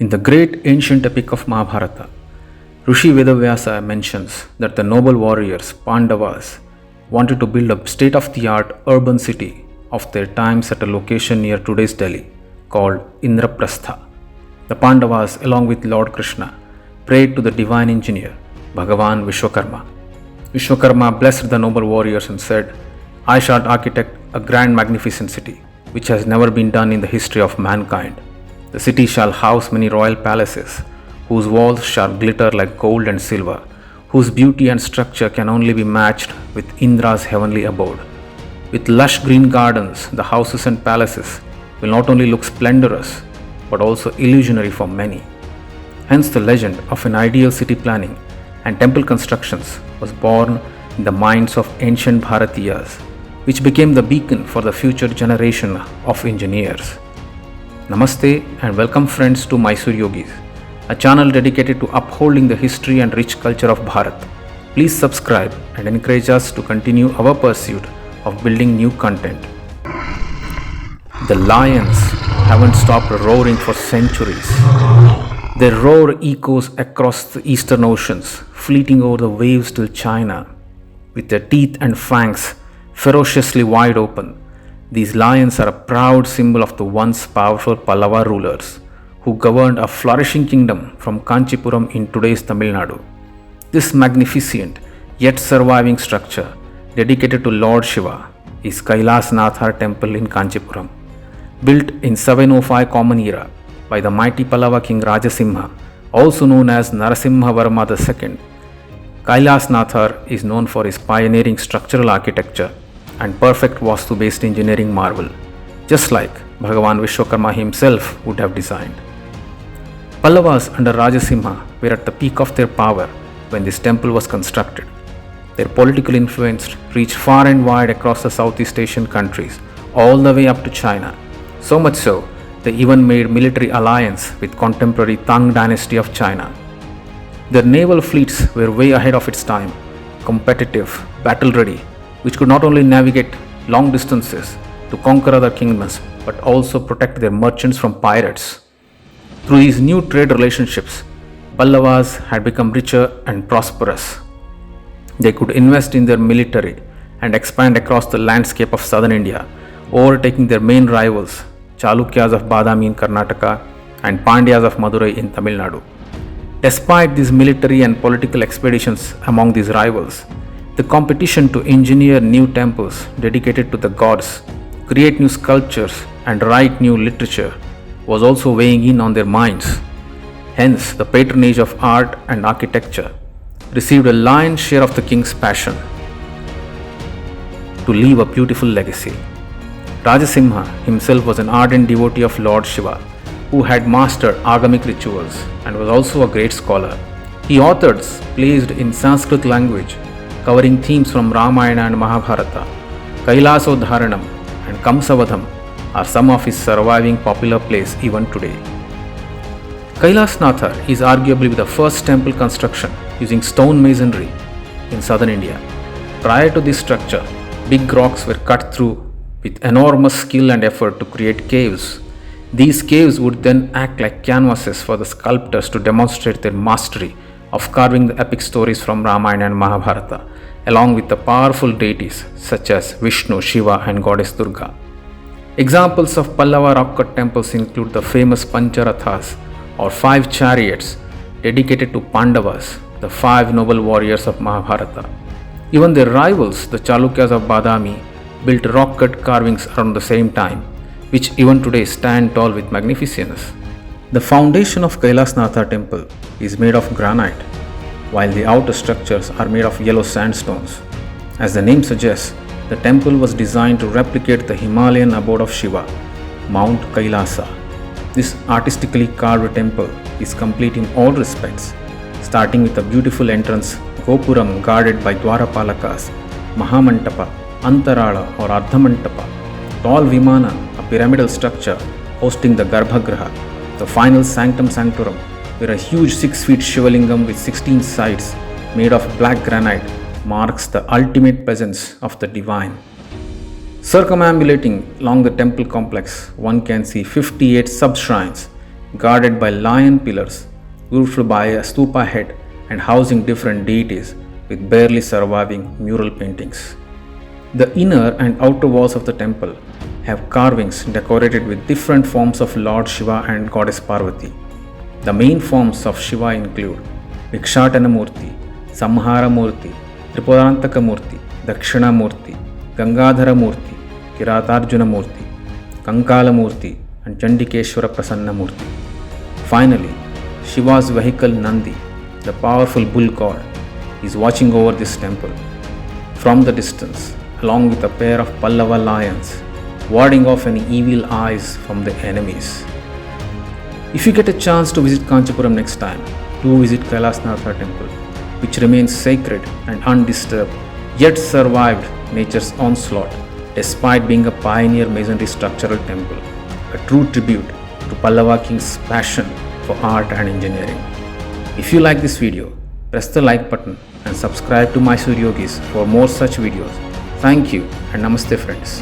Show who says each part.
Speaker 1: In the great ancient epic of Mahabharata, Rishi Vedavyasa mentions that the noble warriors Pandavas wanted to build a state-of-the-art urban city of their times at a location near today's Delhi called Indraprastha. The Pandavas, along with Lord Krishna, prayed to the divine engineer, Bhagavan Vishwakarma. Vishwakarma blessed the noble warriors and said, "I shall architect a grand magnificent city, which has never been done in the history of mankind. The city shall house many royal palaces, whose walls shall glitter like gold and silver, whose beauty and structure can only be matched with Indra's heavenly abode. With lush green gardens, the houses and palaces will not only look splendorous, but also illusionary for many." Hence the legend of an ideal city planning and temple constructions was born in the minds of ancient Bharatiyas, which became the beacon for the future generation of engineers. Namaste and welcome friends to Mysore Yogis, a channel dedicated to upholding the history and rich culture of Bharat. Please subscribe and encourage us to continue our pursuit of building new content. The lions haven't stopped roaring for centuries. Their roar echoes across the eastern oceans, fleeting over the waves till China. With their teeth and fangs ferociously wide open, these lions are a proud symbol of the once powerful Pallava rulers who governed a flourishing kingdom from Kanchipuram in today's Tamil Nadu. This magnificent yet surviving structure, dedicated to Lord Shiva, is Kailasanathar Temple in Kanchipuram. Built in 705 Common Era by the mighty Pallava king Rajasimha, also known as Narasimhavarman II, Kailasanathar is known for his pioneering structural architecture and perfect Vastu-based engineering marvel, just like Bhagavan Vishwakarma himself would have designed. Pallavas under Rajasimha were at the peak of their power when this temple was constructed. Their political influence reached far and wide across the Southeast Asian countries, all the way up to China. So much so, they even made military alliance with contemporary Tang dynasty of China. Their naval fleets were way ahead of its time, competitive, battle-ready, which could not only navigate long distances to conquer other kingdoms, but also protect their merchants from pirates. Through these new trade relationships, Pallavas had become richer and prosperous. They could invest in their military and expand across the landscape of southern India, overtaking their main rivals, Chalukyas of Badami in Karnataka and Pandyas of Madurai in Tamil Nadu. Despite these military and political expeditions among these rivals, the competition to engineer new temples dedicated to the gods, create new sculptures and write new literature was also weighing in on their minds. Hence, the patronage of art and architecture received a lion's share of the king's passion to leave a beautiful legacy. Rajasimha himself was an ardent devotee of Lord Shiva, who had mastered agamic rituals and was also a great scholar. He authored plays in Sanskrit language covering themes from Ramayana and Mahabharata. Kailasodharanam and Kamsavadham are some of his surviving popular plays even today. Kailasanathar is arguably the first temple construction using stone masonry in southern India. Prior to this structure, big rocks were cut through with enormous skill and effort to create caves. These caves would then act like canvases for the sculptors to demonstrate their mastery of carving the epic stories from Ramayana and Mahabharata, along with the powerful deities such as Vishnu, Shiva and goddess Durga. Examples of Pallava rock-cut temples include the famous Pancharathas, or 5 chariots dedicated to Pandavas, the 5 noble warriors of Mahabharata. Even their rivals, the Chalukyas of Badami, built rock-cut carvings around the same time, which even today stand tall with magnificence. The foundation of Kailasanathar temple is made of granite, while the outer structures are made of yellow sandstones. As the name suggests, the temple was designed to replicate the Himalayan abode of Shiva, Mount Kailasa. This artistically carved temple is complete in all respects, starting with a beautiful entrance Gopuram guarded by Dwarapalakas, maha-mandapa, Antarala or Ardhamantapa, tall vimana, a pyramidal structure hosting the garbha-griya, the final sanctum sanctorum, where a huge 6 feet Shivalingam with 16 sides made of black granite marks the ultimate presence of the divine. Circumambulating along the temple complex, one can see 58 sub-shrines guarded by lion pillars, roofed by a stupa head, and housing different deities with barely surviving mural paintings. The inner and outer walls of the temple have carvings decorated with different forms of Lord Shiva and Goddess Parvati. The main forms of Shiva include Vikshatana Murti, Samhara Murti, Tripurantaka Murti, Dakshina Murti, Gangadhara Murti, Kiratarjuna Murti, Kankala Murti, and Chandikeshwara Prasanna Murti. Finally, Shiva's vehicle Nandi, the powerful bull god, is watching over this temple from the distance, along with a pair of Pallava lions, warding off any evil eyes from the enemies. If you get a chance to visit Kanchipuram next time, do visit Kailasanatha Temple, which remains sacred and undisturbed, yet survived nature's onslaught despite being a pioneer masonry structural temple, a true tribute to Pallava king's passion for art and engineering. If you like this video, press the like button and subscribe to Mysore Yogis for more such videos. Thank you and Namaste friends.